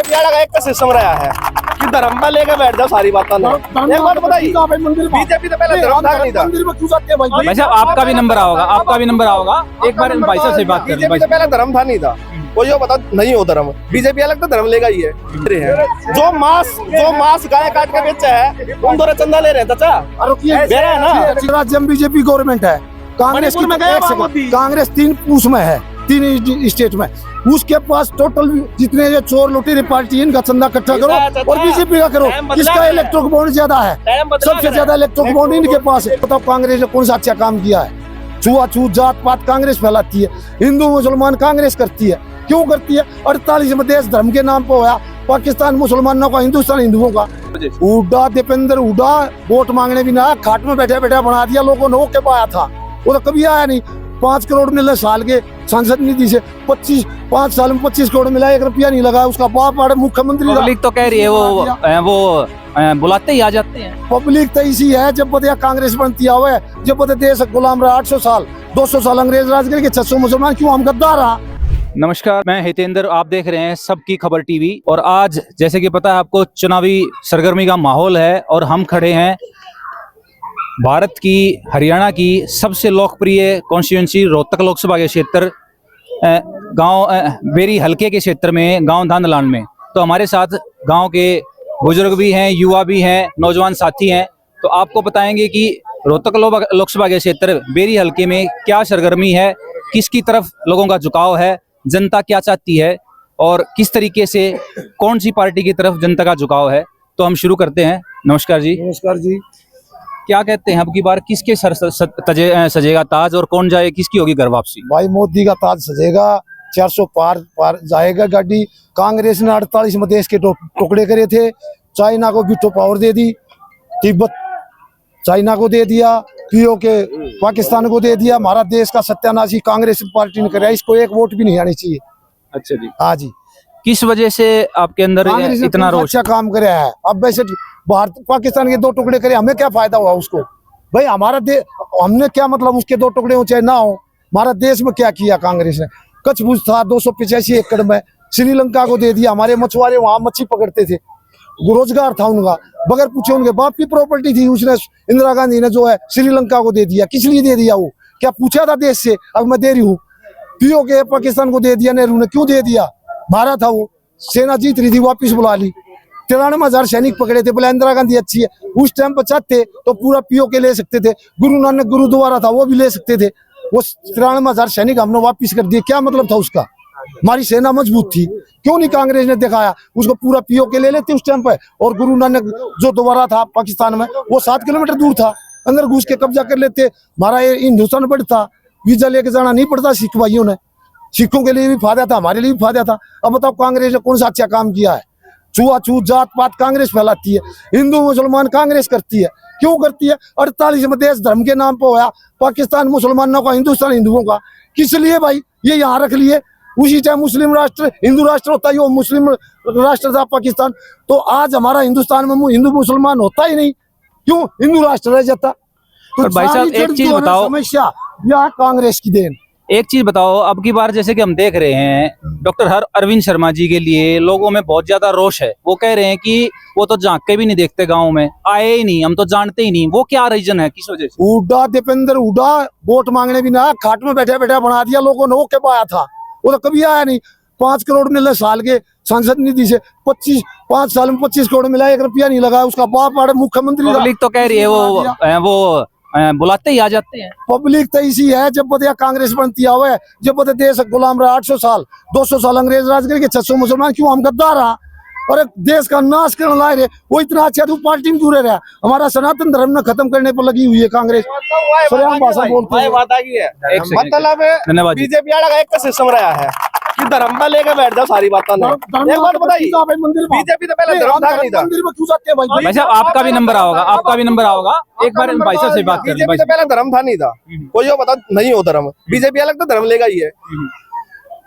BJP वाला का एक का सिस्टम रहा है कि धर्म में लेके बैठ जाओ सारी बात ना। एक बात बताइए, बीजेपी तो पहले धर्म था नहीं था। भाई साहब आपका भी नंबर आओगा, आपका भी नंबर आओगा। एक बार भाई साहब से बात कर बीजेपी तो पहले धर्म था नहीं था, कोई यो बता नहीं हो धर्म। बीजेपी अलग तो धर्म लेगा ही है। जो मांस गाय काट के बेचा है उन दोनों चंदा ले रहे हैं चाचा, दे रहे हैं ना। राज्य में बीजेपी गवर्नमेंट है, कांग्रेस की कांग्रेस 3 उसमें है, 3 स्टेट में। उसके पास टोटल जितने जो चोर लुटेरे पार्टी इनका चंदा इकट्ठा करो और बीजेपी का करो। किसका इलेक्ट्रोक बॉन्ड ज्यादा है? सबसे ज्यादा इलेक्ट्रोक बॉन्ड इनके पास है। बताओ कांग्रेस ने कौन सा अच्छा काम किया है? छुआछूत जात पात कांग्रेस फैलाती है, हिंदू मुसलमान कांग्रेस करती है। क्यों करती है? 48 में देश धर्म के नाम पर होया, पाकिस्तान मुसलमानों का, हिंदुस्तान हिंदुओं का। हुड्डा दीपेंद्र हुड्डा वोट मांगने भी ना, खाट में बैठे बैठे बना दिया लोगों ने। वो के पाया था, वो तो कभी आया नहीं। 5 करोड़ मिला साल के सांसद निधि से, 5 साल में 25 करोड़ मिला, 1 रुपया नहीं लगा। उसका बाप आड़े मुख्यमंत्री। पब्लिक तो कह रही है वो बुलाते ही आ जाते हैं। पब्लिक तो इसी है जब बता कांग्रेस बनती है, जब बता देश गुलाम रहा 800 साल, 200 साल अंग्रेज राज करके 600 मुसलमान क्यों हम गद्दार रहा। नमस्कार, मैं हितेंद्र, आप देख रहे हैं सबकी खबर टीवी। और आज जैसे कि पता है आपको, चुनावी सरगर्मी का माहौल है और हम खड़े हैं भारत की हरियाणा की सबसे लोकप्रिय कॉन्स्टिट्यूंसी रोहतक लोकसभा के क्षेत्र गांव बेरी हलके के क्षेत्र में, गांव धांधलान में। तो हमारे साथ गांव के बुजुर्ग भी हैं, युवा भी हैं, नौजवान साथी हैं। तो आपको बताएंगे कि रोहतक लोकसभा के क्षेत्र बेरी हलके में क्या सरगर्मी है, किसकी तरफ लोगों का झुकाव है, जनता क्या चाहती है और किस तरीके से कौन सी पार्टी की तरफ जनता का झुकाव है। तो हम शुरू करते हैं। नमस्कार जी। नमस्कार जी। क्या कहते हैं अब की बार किसके सर सजेगा ताज और कौन जाए, किसकी होगी घर वापसी? भाई मोदी का ताज सजेगा, 400 पार जाएगा गाड़ी। कांग्रेस ने 48 में देश के टुकड़े करे थे, चाइना को वीटो पावर दे दी, तिब्बत चाइना को दे दिया, पीओके पाकिस्तान को दे दिया। हमारा देश का सत्यानाश कांग्रेस पार्टी ने कराया, इसको 1 वोट भी नहीं आनी चाहिए। अच्छा जी। हाँ जी। किस वजह से आपके अंदर इतना रोष? अच्छा काम करे है। अब वैसे भारत पाकिस्तान के 2 टुकड़े करे, हमें क्या फायदा हुआ उसको? भाई हमारा देश, हमने क्या मतलब उसके 2 टुकड़े हो चाहे ना हो, हमारा देश में क्या किया कांग्रेस ने? कच्छ भुज था 285 एकड़ में, श्रीलंका को दे दिया। हमारे मछुआरे वहां मच्छी पकड़ते थे, रोजगार था उनका, बगैर पूछे उनके बाप की प्रॉपर्टी थी। उसने इंदिरा गांधी ने जो है श्रीलंका को दे दिया। किस लिए दे दिया? वो क्या पूछा था देश से? अब मैं दे रही हूँ। पीओके पाकिस्तान को दे दिया नेहरू ने, क्यों दे दिया? मारा था वो, सेना जीत रही थी, वापिस बुला ली। 93,000 सैनिक पकड़े थे, बोले इंदिरा गांधी अच्छी है। उस टाइम पर चाहते तो पूरा पीओके ले सकते थे। गुरु नानक गुरुद्वारा था, वो भी ले सकते थे। वो 93,000 सैनिक हमने वापिस कर दिए। क्या मतलब था उसका? हमारी सेना मजबूत थी, क्यों नहीं कांग्रेस ने दिखाया? उसको पूरा पीओके ले लेते उस टाइम पे। और गुरु नानक जो दोबारा था पाकिस्तान में, वो 7 किलोमीटर दूर था, अंदर घुस के कब्जा कर लेते। हमारा हिंदुस्तान पड़ता, वीजा लेके जाना नहीं पड़ता सिख भाइयों ने। सिखों के लिए भी फायदा था, हमारे लिए भी फायदा था। अब बताओ कांग्रेस ने कौन सा अच्छा काम किया है? छुआछूत जात पात कांग्रेस फैलाती है, हिंदू मुसलमान कांग्रेस करती है। क्यों करती है? 48 में देश धर्म के नाम पर होया, पाकिस्तान मुसलमानों का, हिंदुस्तान हिंदुओं का। किस लिए भाई ये यहाँ रख लिए? उसी टाइम मुस्लिम राष्ट्र हिंदू राष्ट्र होता ही, वो मुस्लिम राष्ट्र था पाकिस्तान। तो आज हमारा हिंदुस्तान में हिंदू मुसलमान होता ही नहीं, क्यों हिंदू राष्ट्र रह जाता? तो भाई साहब एक चीज बताओ, समस्या यह कांग्रेस की देन। एक चीज बताओ, अब की बार जैसे कि हम देख रहे हैं डॉक्टर अरविंद शर्मा जी के लिए लोगों में बहुत ज्यादा रोष है। वो कह रहे हैं कि वो तो झांक के भी नहीं देखते, गांव में आए ही नहीं, हम तो जानते ही नहीं। वो क्या रीजन है, किस वजह से? हुड्डा दीपेंद्र हुड्डा वोट मांगने भी ना, खाट में बैठे बैठे बना दिया लोगों ने। वो के पाया था, वो तो कभी आया नहीं। 5 करोड़ मिला साल के सांसद निधि से, 5 साल में 25 करोड़ मिला, 1 रुपया नहीं लगा। उसका बाप आड़े मुख्यमंत्री। पब्लिक तो कह रही है वो बुलाते ही आ जाते हैं। पब्लिक तो इसी है जब बता कांग्रेस बनती है, जब बता देश गुलाम रहा 800 साल, 200 साल अंग्रेज राज करके 600 मुसलमान क्यों हम गद्दार रहा। और एक देश का नाश करने लाए रहे, वो इतना अच्छा तो पार्टी में दूर रहा। हमारा सनातन धर्म ने खत्म करने पर लगी हुई है कांग्रेस। मतलब बीजेपी वाला का एक का सिस्टम रहा है कि धर्म में लेके बैठ जाओ सारी बात ना। एक बात बताइए, बीजेपी तो पहले धर्म था नहीं था। भाई साहब आपका भी नंबर आओगा, आपका भी नंबर आओगा। एक बार भाई साहब से बात कर। बीजेपी तो पहले धर्म था नहीं था, कोई यो बता नहीं हो धर्म। बीजेपी अलग तो धर्म लेगा ही है।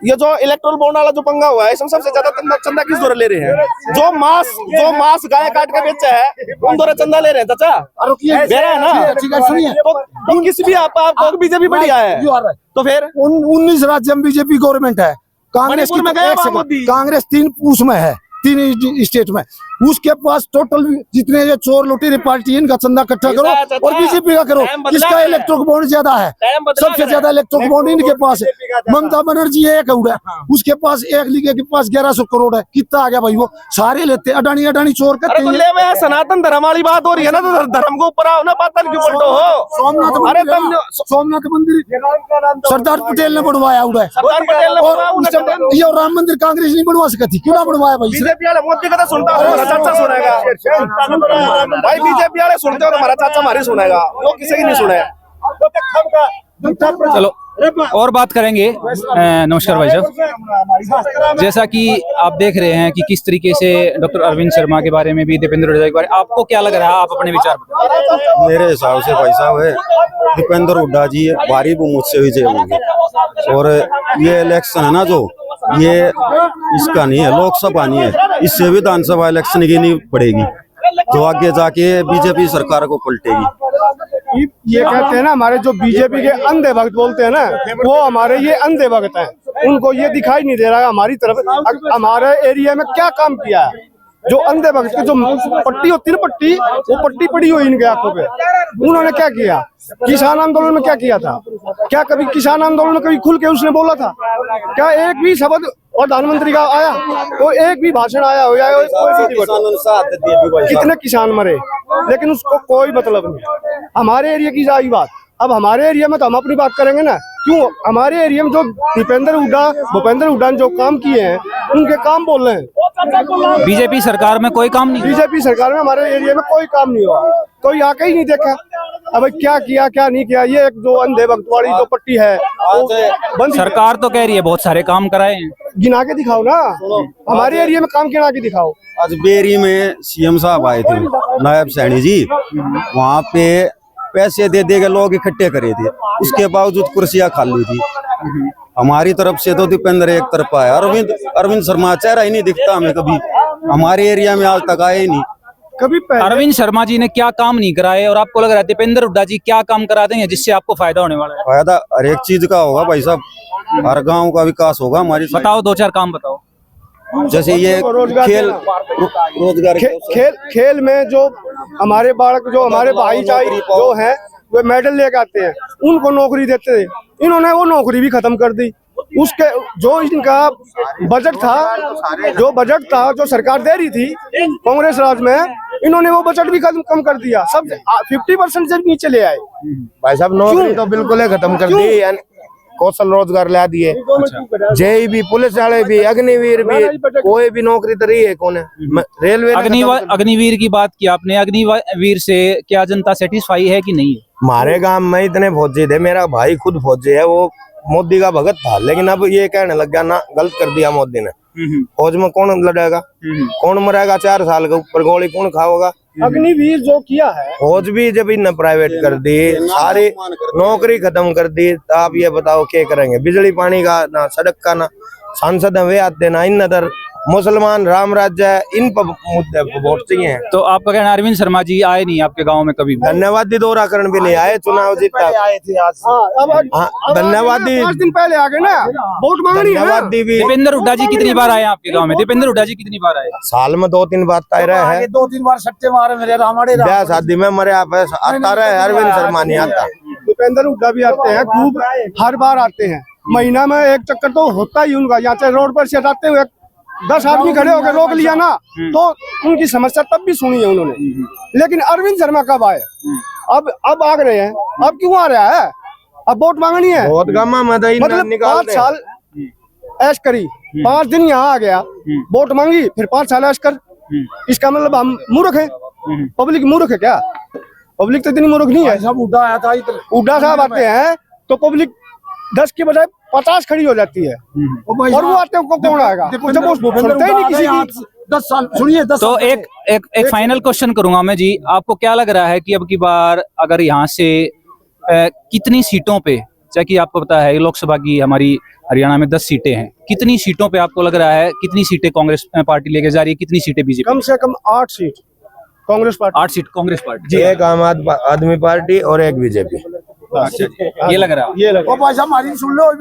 ये जो इलेक्ट्रोल बॉन्ड वाला जो पंगा हुआ है, इसमें सबसे ज्यादा चंदा किस दौरे ले रहे हैं? जो मांस गाय काट के बेचा है उन दोनों चंदा ले रहे हैं चाचा, दे रहे हैं ना। तो किस भी आप बीजेपी बढ़िया है तो फिर 19 राज्य में बीजेपी गवर्नमेंट है। कांग्रेस 3 उसमें है, तीन स्टेट में, उसके पास टोटल जितने ये चोर लुटेरे पार्टी है इनका चंदा इकट्ठा करो और बीजेपी का करो। किसका इलेक्ट्रिक बॉन्ड ज्यादा है? सबसे ज्यादा इलेक्ट्रिक बॉन्ड इनके पास है। ममता बनर्जी एक है, उसके पास एक लीगे के पास 1100 करोड़ है। कितना आ गया भाई? वो सारे लेते, अडानी अडानी चोर करते हैं। सनातन धर्म वाली बात हो रही है ना, तो धर्म को ऊपर आओ ना, पातन क्यों पलटो हो? सोमनाथ मंदिर सरदार पटेल ने बनवाया हुआ है, सरदार पटेल ने बनवाया, और ये राम मंदिर कांग्रेस नहीं बनवा सकती, क्यों ना बनवाया भाई? बीजेपी वाले मोदी का तो सुनता हो, हमारा चाचा सुनेगा भाई। बीजेपी वाले सुनते हो तो हमारा चाचा हमारी सुनेगा, वो किसी की नहीं सुने। चलो और बात करेंगे। नमस्कार भाई साहब, जैसा कि आप देख रहे हैं कि किस तरीके से डॉक्टर अरविंद शर्मा के बारे में भी, दीपेंद्र हुड्डा के बारे में, आपको क्या लग रहा है? आप अपने विचार बताओ। मेरे हिसाब से भाई साहब है दीपेंद्र हुड्डा जी भारी बहुमत से विजय होंगे। और ये इलेक्शन है ना, जो ये इसका नहीं है, लोकसभा नहीं है, इससे विधानसभा इलेक्शन की नहीं पड़ेगी, जो आगे जाके बीजेपी सरकार को पलटेगी। ये कहते हैं ना, हमारे जो बीजेपी के अंधे भक्त बोलते हैं ना, वो हमारे ये अंधे भक्त हैं। उनको ये दिखाई नहीं दे रहा है हमारी तरफ हमारे एरिया में क्या काम किया है। जो अंधे भक्त की जो पट्टी होती है ना, पट्टी, वो पट्टी पड़ी हुई इनके आंखों पे। उन्होंने क्या किया? किसान आंदोलन में क्या किया था? क्या कभी किसान आंदोलन में कभी खुल के उसने बोला था? क्या एक भी शब्द प्रधानमंत्री का आया? तो एक भी भाषण आया हो या कितने किसान मरे, लेकिन उसको कोई मतलब नहीं। हमारे एरिया की जाई बात, अब हमारे एरिया में तो हम अपनी बात करेंगे ना। क्यों? हमारे एरिया में जो दीपेंद्र हुड्डा, भूपेंद्र हुड्डा ने जो काम किए हैं, उनके काम बोल रहे हैं। बीजेपी सरकार में कोई काम नहीं, बीजेपी सरकार में हमारे एरिया में कोई काम नहीं हुआ, कोई आके ही नहीं देखा। अब क्या किया क्या नहीं किया, ये एक जो अंधे भक्त वाली जो पट्टी है वो बंद। सरकार तो कह रही है बहुत सारे काम कराए हैं, गिना के दिखाओ ना, हमारे एरिया में काम गिना के दिखाओ। आज बेरी में सीएम साहब आए थे, नायब सैनी जी, वहाँ पे पैसे दे के लोग इकट्ठे करे थे, उसके बावजूद कुर्सियां खाली थी। हमारी तरफ से तो दीपेंद्र एक तरफा है। अरविंद शर्मा चेहरा ही नहीं दिखता हमें, कभी हमारे एरिया में आज तक आए ही नहीं कभी। अरविंद शर्मा जी ने क्या काम नहीं कराए और आपको लग रहा है दीपेंद्र हुड्डा जी क्या काम करा देंगे जिससे आपको फायदा होने वाला है? फायदा हर एक चीज का होगा भाई साहब, हर गांव का विकास होगा हमारी। बताओ, दो चार काम बताओ। जैसे ये खेल, रोजगार, खेल में जो हमारे बालक, जो हमारे भाईचारे जो हैं, वे मेडल लेकर आते हैं, उनको नौकरी देते थे। इन्होंने वो नौकरी भी खत्म कर दी। उसके जो इनका बजट था जो सरकार दे रही थी कांग्रेस राज में, इन्होंने वो बजट भी कम कर दिया। सब 50% से नीचे ले आए। भाई साहब नौकरी तो बिल्कुल ही खत्म कर दी, कौशल रोजगार ला दिए। जेई भी, पुलिस वाले भी, अग्निवीर भी, कोई भी नौकरी तो रही है कौन है? रेलवे। अग्निवीर की बात की आपने, अग्निवीर से क्या जनता सेटिस्फाई है कि नहीं? हमारे गांव में इतने फौजी थे, मेरा भाई खुद फौजी है, वो मोदी का भगत था, लेकिन अब ये कहने लग गया ना, गलत कर दिया मोदी ने। फौज में कौन लड़ेगा, कौन मरेगा? 4 साल के ऊपर गोली कौन खाओगा? अग्निवीर जो किया है, फौज भी जब इन प्राइवेट कर दी, सारी नौकरी खत्म कर दी, तो आप ये बताओ क्या करेंगे? बिजली पानी का ना, सड़क का ना, सांसद वे आते ना, इन नदर मुसलमान राम राज्य, इन पर मुद्दे पर वोट चाहिए। तो आपका कहना अरविंद शर्मा जी आए नहीं आपके गांव में कभी? धन्यवादी दौराकरण भी नहीं आए, चुनाव जीता आए थे आज। धन्यवादी 5 दिन पहले आ गए ना, वोट मांगनी है। धन्यवादी भी दीपेंद्र हुड्डा जी कितनी बार आए आपके गांव में? दीपेंद्र हुड्डा जी कितनी बार आए? साल में 2-3 बार तय रहे हैं। 2-3 बार सट्टे मारे मेरे रामाड़े ब्याह शादी में मरे आप आता रहे। अरविंद शर्मा नहीं आता। दीपेंद्र हुड्डा भी आते हैं, खूब हर बार आते हैं। महीना में एक चक्कर तो होता ही उनका। यहाँ से रोड पर से जाते हुए 10 आदमी खड़े होकर रोक लिया ना, तो उनकी समस्या तब भी सुनी है उन्होंने। लेकिन अरविंद शर्मा कब आए? अब आ रहे हैं। अब क्यों आ रहा है? अब वोट मांगनी है। बहुत गमा मतलब 5 साल ऐश करी, 5 दिन यहाँ आ गया, वोट मांगी, फिर 5 साल ऐश कर। इसका मतलब हम मूर्ख हैं? पब्लिक मूर्ख है क्या? पब्लिक तो इतनी मूर्ख नहीं है। सब उड्डा आया था, उड्डा साहब आते हैं तो पब्लिक 10 की बजाय 50 खड़ी हो जाती है। और वो आते हैं, कौन आएगा? जब वो सुनते ही नहीं किसी की। 10 साल सुनिए। 10 तो एक फाइनल क्वेश्चन करूंगा मैं जी, आपको क्या लग रहा है कि अब की बार अगर यहाँ से कितनी सीटों पे, जैसे कि आपको पता है लोकसभा की हमारी हरियाणा में 10 सीटें हैं, कितनी सीटों पे आपको लग रहा है, कितनी सीटें कांग्रेस पार्टी लेके जा रही है, कितनी सीटें बीजेपी? कम से कम 8 seat Congress party. 8 seat Congress party, एक आम आदमी पार्टी और एक बीजेपी। ये लग रहा है। ये लगा। भाई साहब हमारी सुन लो,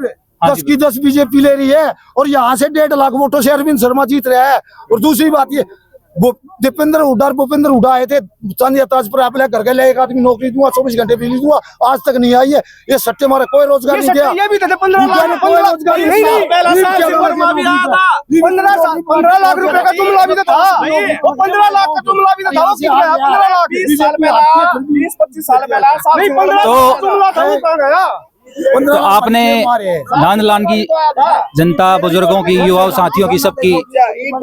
हाँ 10 जी, की 10 बीजेपी ले रही है और यहाँ से 1.5 लाख वोटों से अरविंद शर्मा जीत रहा है। और दूसरी बात ये दीपेंद्र हुड्डा और भूपेंद्र हुड्डा आए थे चंद यात्राज पर आप घर के लिए एक आदमी नौकरी दूंगा 24 घंटे बिजली दूंगा, आज तक नहीं आई है। ये सट्टे मारे कोई रोजगार नहीं दिया। ये भी थे 15 लाख, 15 लाख रुपए का जुमला भी तो था, वो 15 लाख का जुमला भी तो था, वो कितना है 15 लाख 20 साल पहला 20-25 साल पहला नहीं 15 लाख का जुमला था, वो कहाँ गया? तो आपने नांदलान की जनता, बुजुर्गों की, युवा साथियों की सबकी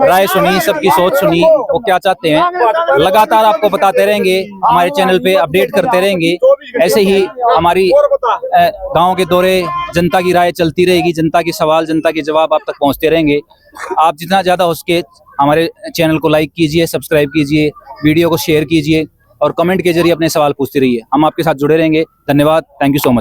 राय सुनी, सबकी सोच सुनी, वो क्या चाहते हैं। लगातार आपको बताते रहेंगे, हमारे चैनल पे अपडेट करते रहेंगे। ऐसे ही हमारी गांव के दौरे, जनता की राय चलती रहेगी, जनता के सवाल, जनता के जवाब आप तक पहुंचते रहेंगे। आप जितना ज्यादा हो सके हमारे चैनल को लाइक कीजिए, सब्सक्राइब कीजिए, वीडियो को शेयर कीजिए और कमेंट के जरिए अपने सवाल पूछते रहिए। हम आपके साथ जुड़े रहेंगे। धन्यवाद। Thank you so much.